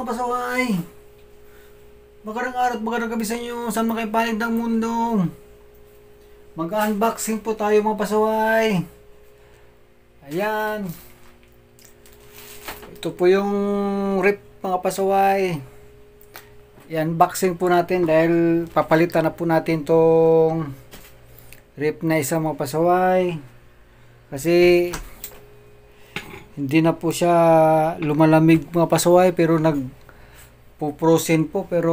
mga pasaway. Magandang araw at magandang gabi sa inyo. Saan makipanig ng mundo? Mag-unboxing po tayo mga pasaway. Ayan. Ito po yung rip mga pasaway. I-unboxing po natin dahil papalitan na po natin tong rip na isa mga pasaway. Kasi hindi na po siya lumalamig mga pasaway, pero nagpo-frozen po, pero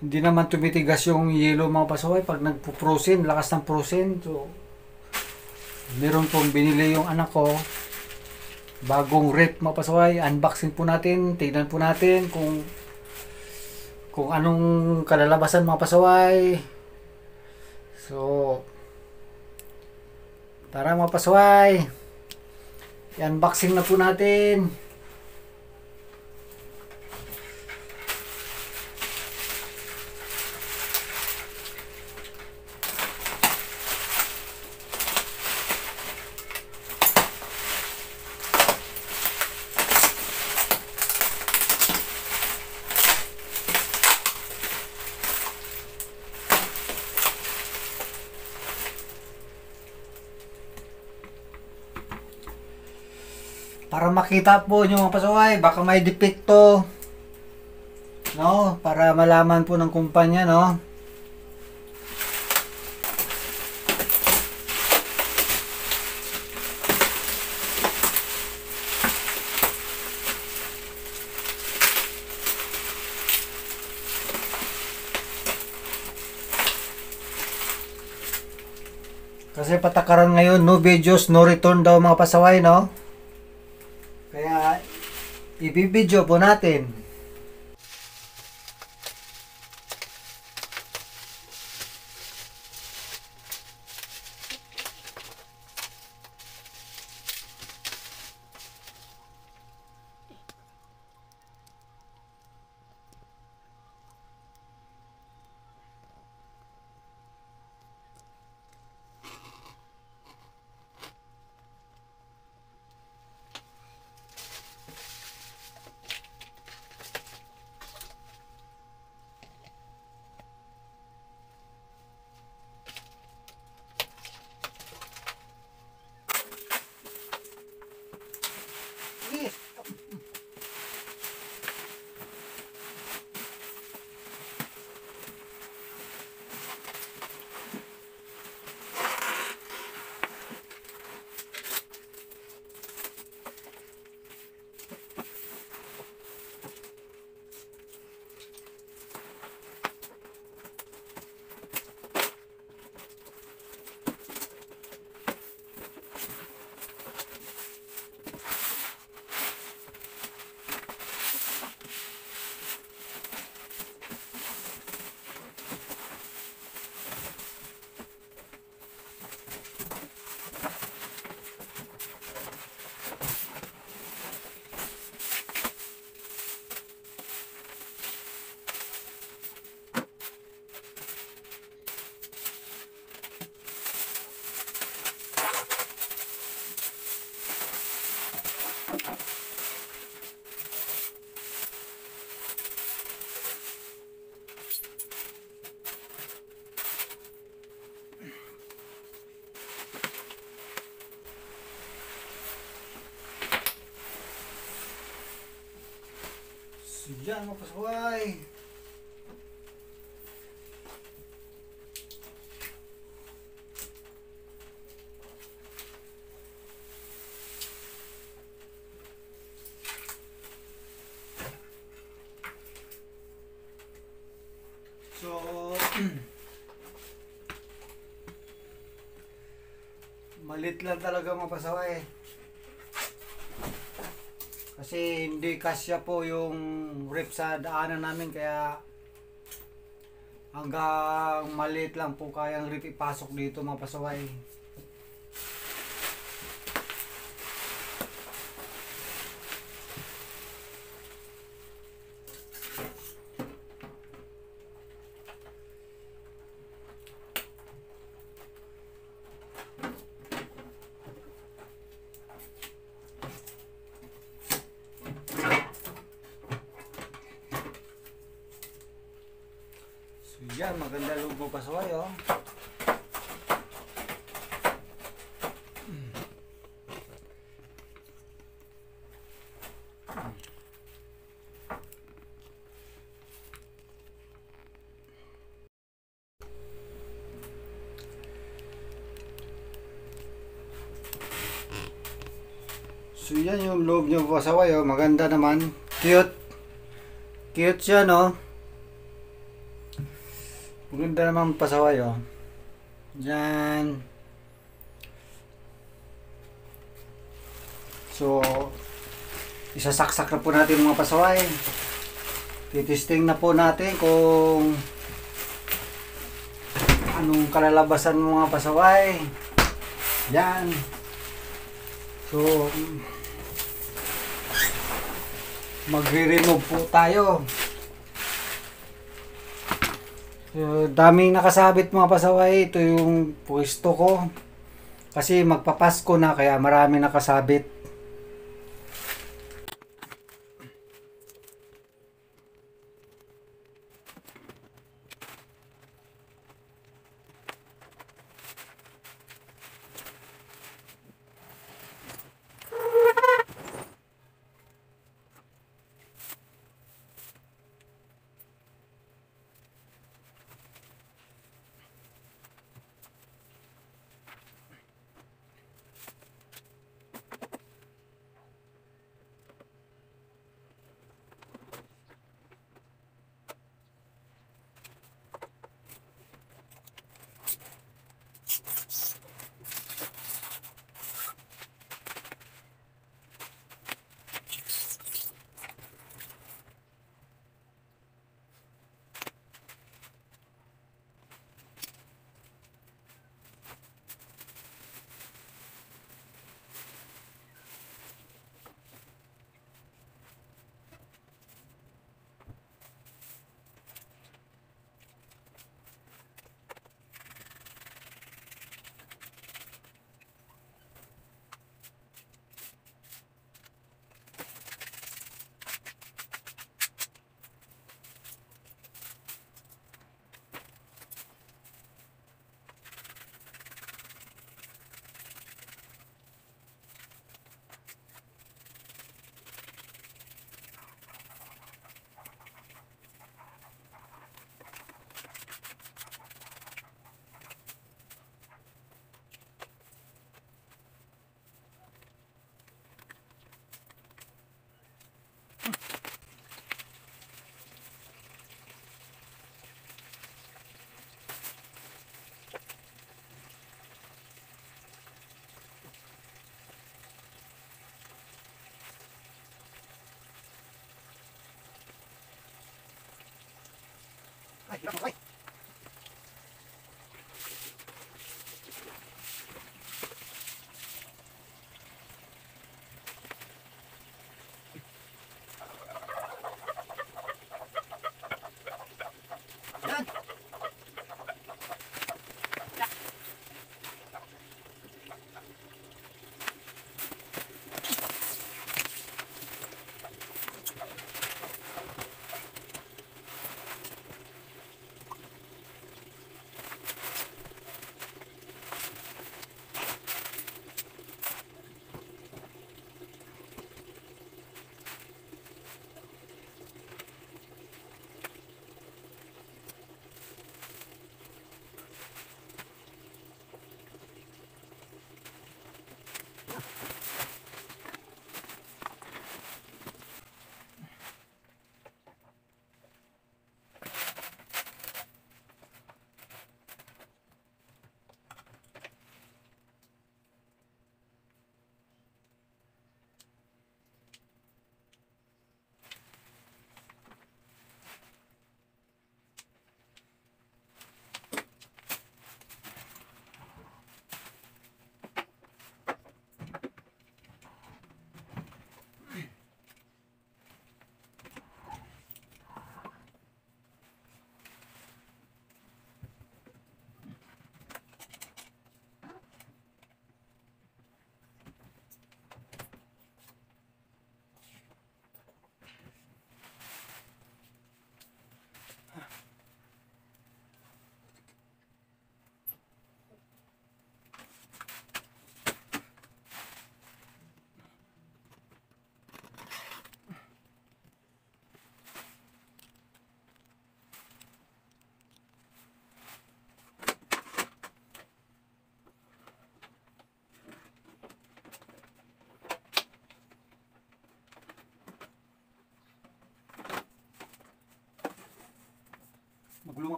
hindi naman tumitigas yung yelo mga pasaway pag nagpo-frozen, lakas ng frozen. So meron pong binili yung anak ko bagong rep mga pasaway. Unboxing po natin, tignan po natin kung anong kalalabasan mga pasaway. So tara mga pasaway, i-unboxing na po natin. Para makita po nyo mga pasaway, baka may depekto, no? Para malaman po ng kumpanya, no? Kasi patakaran ngayon, no videos, no return daw mga pasaway, no? Kaya ibibidyo po natin. So yan mga pasaway. So malit lang talaga mga pasaway. Kasi hindi kasya po yung rip sa daanan namin, kaya hanggang maliit lang po kayang rip ipasok dito mga pasaway. mga pasaway, oh. So yan yung loob nyo pasaway, oh. Maganda naman. Cute. Cute siya, no? Maganda naman pasaway, oh. Yan. So, isasaksak na po natin mga pasaway. Titisting na po natin kung anong kalalabasan ng mga pasaway. Yan. So, magre-remove po tayo. So, daming nakasabit mga pasaway. Ito yung pwesto ko. Kasi magpapasko na kaya marami nakasabit. Ay, hirap pasaway. Yan.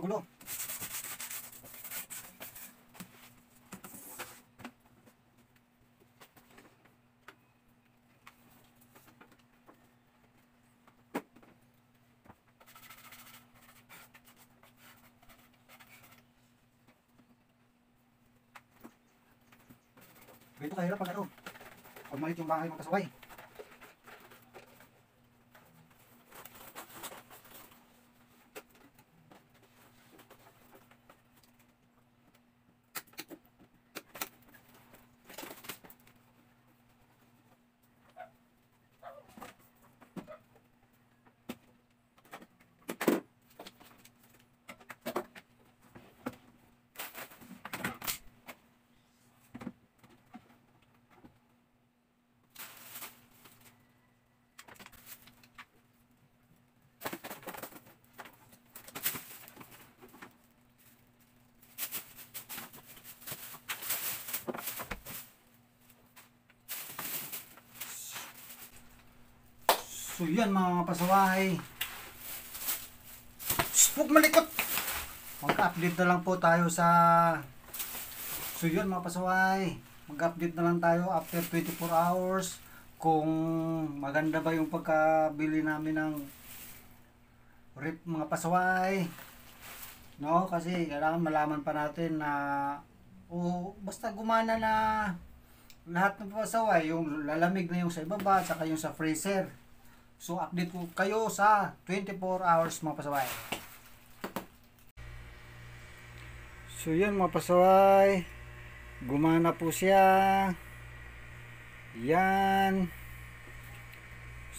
magulo. Ganito kahirap pag ano, pag maliit yung bahay mga pasaway. So yan mga pasaway. Huwag malikot! Mag-update na lang po tayo sa... So yun mga pasaway. Mag-update na lang tayo after 24 hours. Kung maganda ba yung pagkabili namin ng rip mga pasaway. No? Kasi kailangan malaman pa natin na... basta gumana na lahat ng pasaway. Yung lalamig na yung sa ibaba, saka yung sa freezer. So, update ko kayo sa 24 hours mga pasaway. So, yan mga pasaway. Gumana po siya. Yan.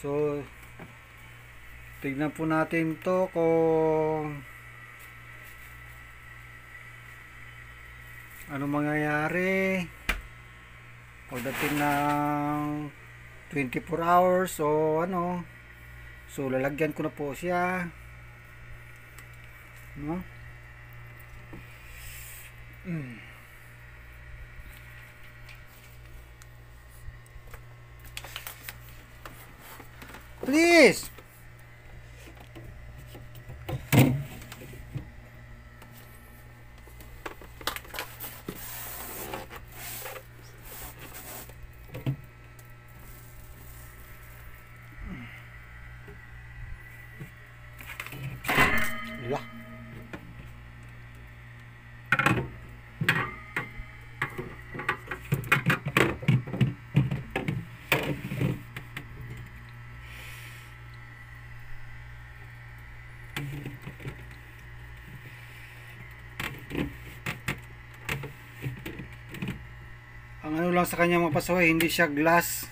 So, tignan po natin to kung ano mangyayari pagdating ng 24 hours o ano. So lalagyan ko na po siya, no? Please. Lah. Ang ano lang sa kanya mga pasaway, hindi siya glass.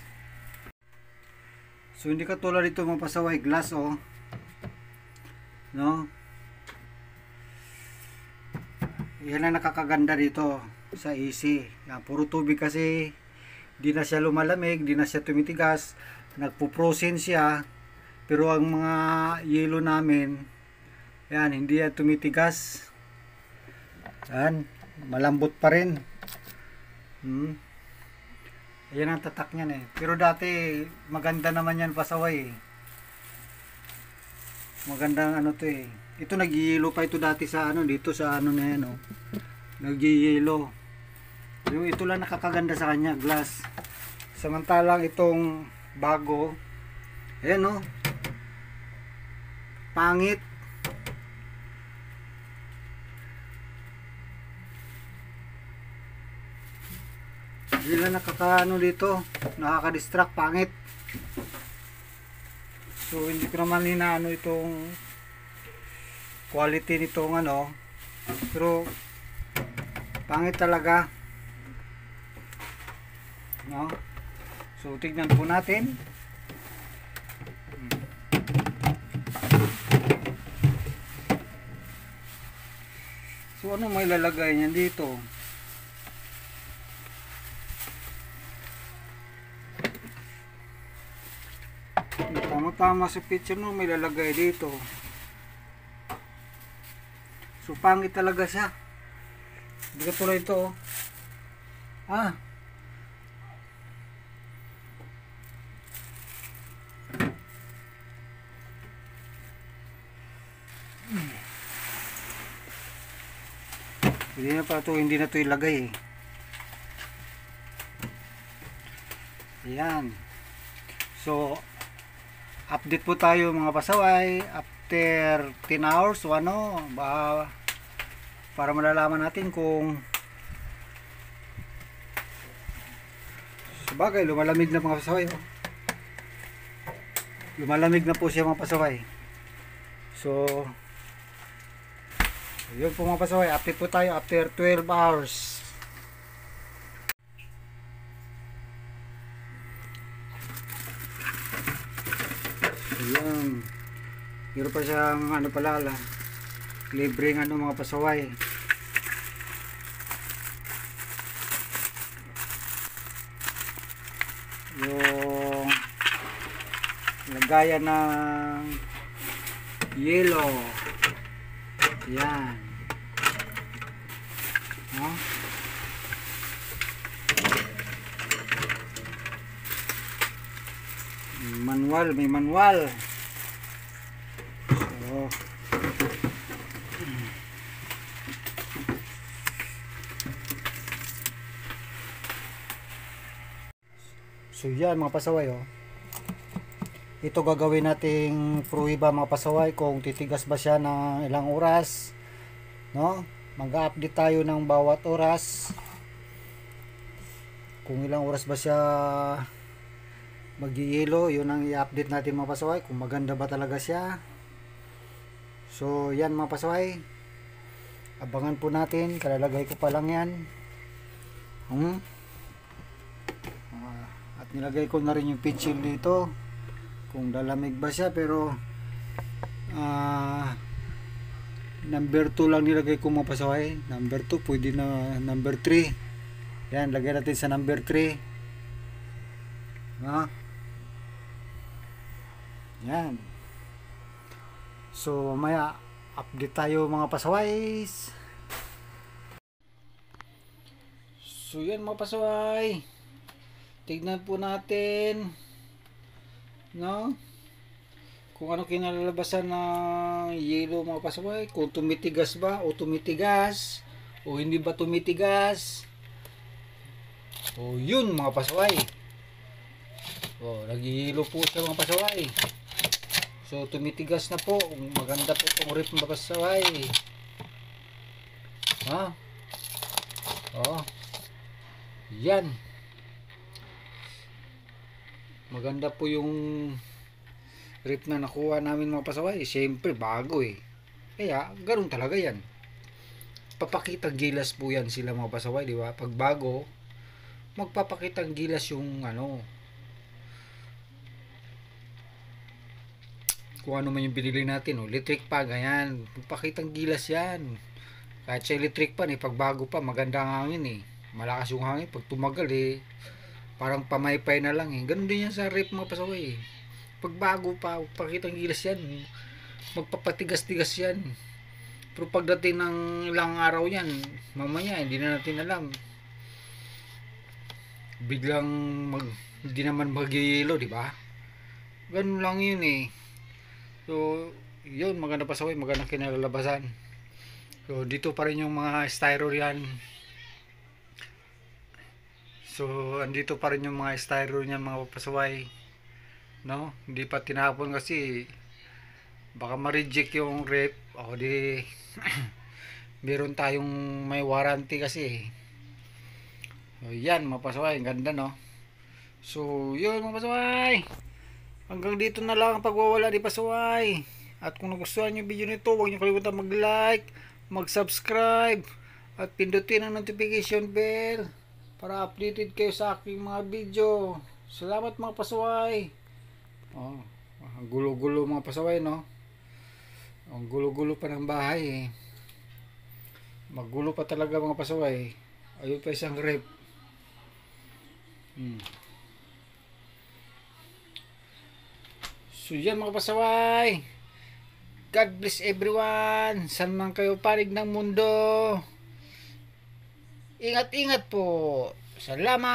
So hindi katulad dito mga pasaway, glass oh. No? Yan ang nakakaganda dito sa AC. Yan, puro tubig kasi di na siya lumalamig, di na siya tumitigas, nagpo-frozen siya. Pero ang mga yelo namin, yan, hindi yan tumitigas. Yan, malambot pa rin. Ayan ang tatak niyan eh. Pero dati maganda naman yan pasaway eh. Magandang ano to eh. Ito nag-yelo pa ito dati sa ano, dito sa ano na yan oh. Nag-yelo. Yung ito lang nakakaganda sa kanya, glass. Samantalang itong bago, ayan oh. Pangit. Hindi lang nakakaano dito, nakaka-distract, pangit. So hindi ko naman hinaano itong quality nitong ano, pero pangit talaga, no? So tignan po natin. So ano may lalagay niyan dito? Tama-tama sa picture no, may lalagay dito. So pangit talaga siya. Hindi ka tuloy ito oh. Ah. hindi na to ilagay eh. Ayan. So, update po tayo mga pasaway after 10 hours o ano, para malalaman natin kung sabagay lumalamig na mga pasaway. Lumalamig na po siya mga pasaway. So, yun po mga pasaway, update po tayo after 12 hours. Ayan. Meron pa siyang ano pala, libreng ano mga pasaway. Yung lagayan ng yellow. Ayan. No? Manual, may manual. So yan mga pasaway oh. Ito gagawin nating pruiba mga pasaway kung titigas ba siya ng ilang oras, no? Mag-update tayo ng bawat oras. Kung ilang oras ba siya mag-yelo, yun ang i-update natin mga pasaway, kung maganda ba talaga siya. So yan mga pasaway, abangan po natin, kalalagay ko pa lang yan. At nilagay ko na rin yung pitchil dito, kung lalamig ba siya, pero number 2 lang nilagay ko mga pasaway. Number 2, pwede na number 3. Yan, lagay natin sa number 3. Yan. So maya update tayo mga pasaway. So yan mga pasaway, tignan po natin, no, kung ano kinalalabasan ng yellow mga pasaway, kung tumitigas ba o tumitigas o hindi ba tumitigas. O yun mga pasaway, nag-yellow po siya mga pasaway. So tumitigas na po, maganda po itong rip mga pasaway. Yan, maganda po yung rip na nakuha namin mga pasaway. Siyempre bago eh, kaya ganoon talaga yan, papakitang gilas po yan sila mga pasaway, di ba? Pag bago, magpapakitang gilas yung ano, kung ano man yung binili natin, electric pa, ganyan, magpakitang gilas yan. Kahit sa electric pa, pag bago pa, maganda ang hangin malakas yung hangin. Pag tumagal parang pamaypay na lang ganun din yan sa rip mga pasaway Pag bago pa, magpakitang gilas yan, magpapatigas-tigas yan. Pero pagdating ng ilang araw yan, mamaya hindi na natin alam, biglang hindi naman mag-yelo, di ba? Ganun lang yun So yun, maganda pasaway, maganda kinalalabasan. So dito pa rin yung mga styro yan. So andito pa rin yung mga styro niyan mga pasaway, no? Hindi pa tinapon kasi baka ma-reject yung rep. O di meron tayong may warranty kasi. So yan mga pasaway, ganda no? So yun mga pasaway, hanggang dito na lang ang pagwawala ni pasaway. At kung nagustuhan nyo yung video nito, huwag nyo kalimutan mag-like, mag-subscribe, at pindutin ang notification bell para updated kayo sa aking mga video. Salamat mga pasaway. Ang gulo-gulo mga pasaway, no? Ang gulo-gulo pa ng bahay Maggulo pa talaga mga pasaway. Ayun pa isang rep. So yan mga pasaway, God bless everyone, saan man kayo panig ng mundo. Ingat-ingat po. Salamat.